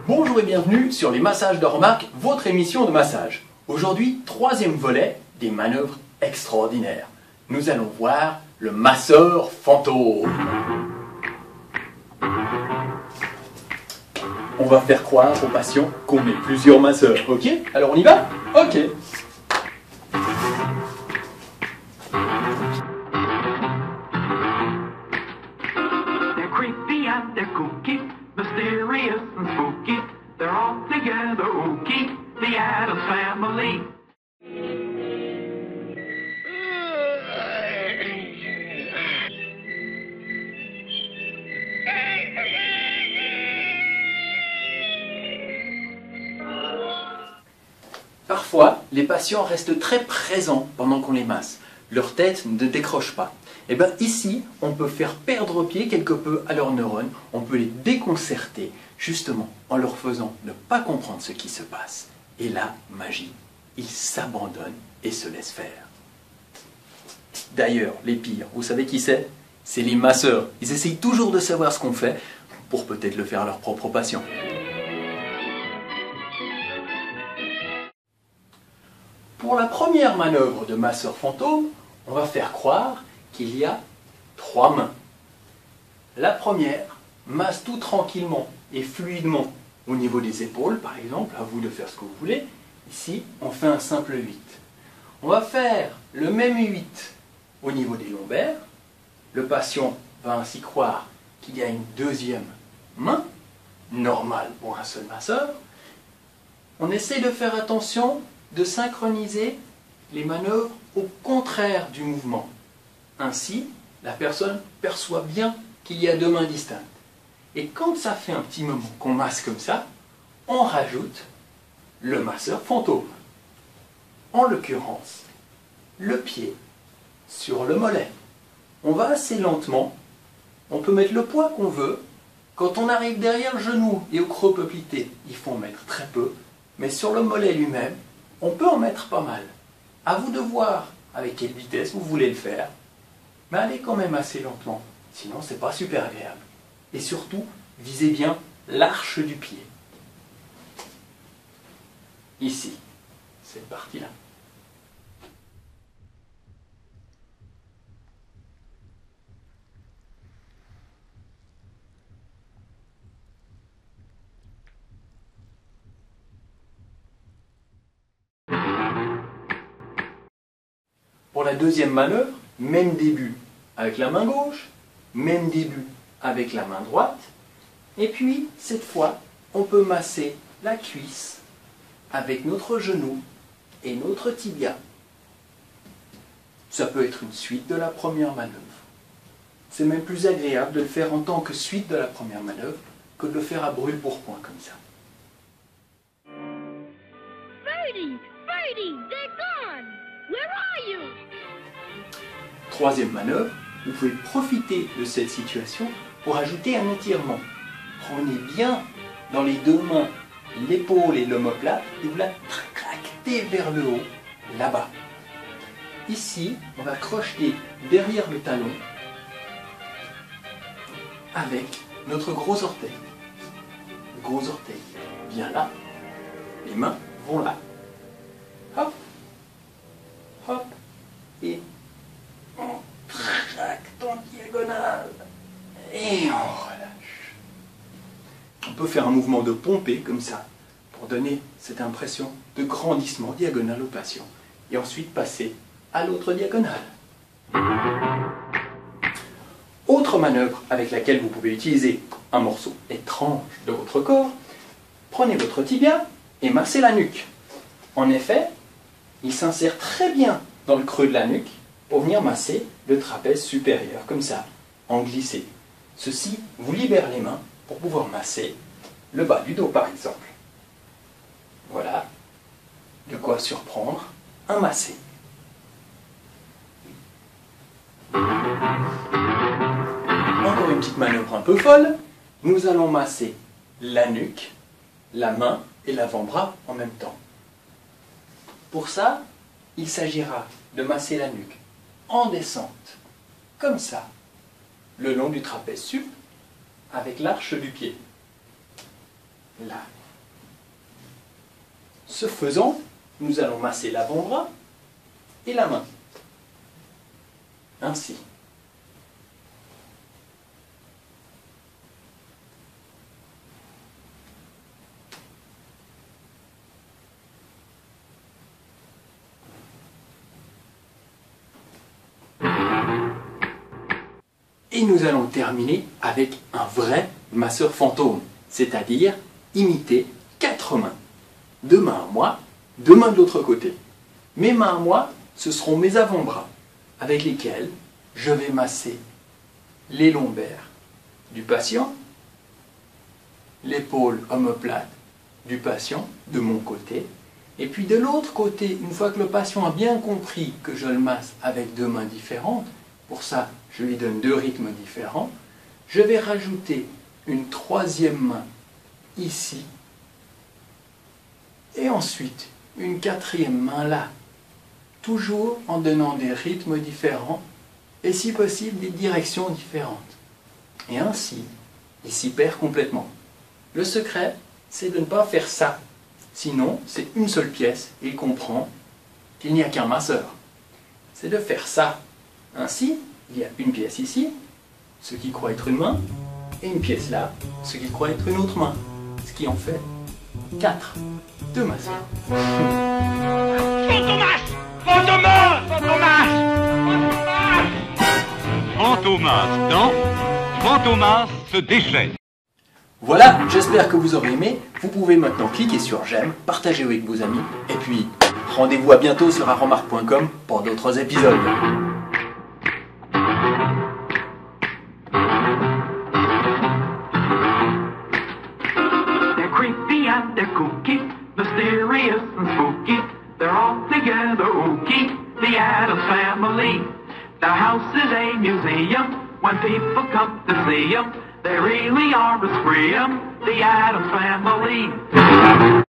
Bonjour et bienvenue sur les massages de remarque, votre émission de massage. Aujourd'hui, troisième volet des manœuvres extraordinaires. Nous allons voir le masseur fantôme. On va faire croire aux patients qu'on est plusieurs masseurs, ok? Alors on y va? Ok. They're creepy and they're kooky, mysterious and spooky. They're all together ooky, the Addams Family. Parfois, les patients restent très présents pendant qu'on les masse. Leur tête ne décroche pas. Et bien ici, on peut faire perdre pied quelque peu à leurs neurones, on peut les déconcerter, justement en leur faisant ne pas comprendre ce qui se passe. Et là, magie, ils s'abandonnent et se laissent faire. D'ailleurs, les pires, vous savez qui c'est? C'est les masseurs. Ils essayent toujours de savoir ce qu'on fait pour peut-être le faire à leurs propres patients. Pour la première manœuvre de masseur fantôme, on va faire croire qu'il y a 3 mains. La première masse tout tranquillement et fluidement au niveau des épaules, par exemple, à vous de faire ce que vous voulez. Ici, on fait un simple 8. On va faire le même 8 au niveau des lombaires. Le patient va ainsi croire qu'il y a une deuxième main, normale pour un seul masseur. On essaie de faire attention de synchroniser les manœuvres au contraire du mouvement. Ainsi, la personne perçoit bien qu'il y a 2 mains distinctes. Et quand ça fait un petit moment qu'on masse comme ça, on rajoute le masseur fantôme. En l'occurrence, le pied sur le mollet. On va assez lentement, on peut mettre le poids qu'on veut. Quand on arrive derrière le genou et au creux poplité, il faut en mettre très peu, mais sur le mollet lui-même, on peut en mettre pas mal. À vous de voir avec quelle vitesse vous voulez le faire, mais allez quand même assez lentement, sinon c'est pas super agréable. Et surtout, visez bien l'arche du pied. Ici, cette partie-là. Pour la deuxième manœuvre, même début avec la main gauche, même début avec la main droite, et puis cette fois, on peut masser la cuisse avec notre genou et notre tibia. Ça peut être une suite de la première manœuvre. C'est même plus agréable de le faire en tant que suite de la première manœuvre que de le faire à brûle-pourpoint comme ça. Birdie! Birdie! They're gone! Where are you? Troisième manœuvre, vous pouvez profiter de cette situation pour ajouter un étirement. Prenez bien dans les 2 mains l'épaule et l'omoplate et vous la tractez vers le haut, là-bas. Ici, on va crocheter derrière le talon avec notre gros orteil. Le gros orteil vient là, les mains vont là. Hop, hop, et on tracte en diagonale. Et on relâche. On peut faire un mouvement de pompée comme ça, pour donner cette impression de grandissement diagonal au patient. Et ensuite passer à l'autre diagonale. Autre manœuvre avec laquelle vous pouvez utiliser un morceau étrange de votre corps, prenez votre tibia et massez la nuque. En effet, il s'insère très bien dans le creux de la nuque pour venir masser le trapèze supérieur, comme ça, en glissé. Ceci vous libère les mains pour pouvoir masser le bas du dos, par exemple. Voilà, de quoi surprendre un massé. Encore une petite manœuvre un peu folle. Nous allons masser la nuque, la main et l'avant-bras en même temps. Pour ça, il s'agira de masser la nuque en descente, comme ça, le long du trapèze sup, avec l'arche du pied. là. Ce faisant, nous allons masser l'avant-bras et la main. Ainsi. Et nous allons terminer avec un vrai masseur fantôme, c'est-à-dire imiter 4 mains. 2 mains à moi, 2 mains de l'autre côté. Mes mains à moi, ce seront mes avant-bras, avec lesquels je vais masser les lombaires du patient, l'épaule omoplate du patient de mon côté, et puis de l'autre côté, une fois que le patient a bien compris que je le masse avec 2 mains différentes, pour ça je lui donne 2 rythmes différents, je vais rajouter une 3e main ici, et ensuite une 4e main là, toujours en donnant des rythmes différents et si possible des directions différentes. Et ainsi, il s'y perd complètement. Le secret, c'est de ne pas faire ça. Sinon, c'est une seule pièce et il comprend qu'il n'y a qu'un masseur. C'est de faire ça. Ainsi, il y a une pièce ici, ce qui croit être une main, et une pièce là, ce qui croit être une autre main. Ce qui en fait 4 de masseurs. Fantomas! Fantomas! Fantomas! Fantomas dans Fantomas se déchaîne. Voilà, j'espère que vous aurez aimé. Vous pouvez maintenant cliquer sur j'aime, partager avec vos amis, et puis rendez-vous à bientôt sur aromark.com pour d'autres épisodes. They're creepy and they're kooky, mysterious and spooky. They're all together ooky, the Addams Family. Their house is a museum. When people come to see them, they really are a scream, the Addams Family.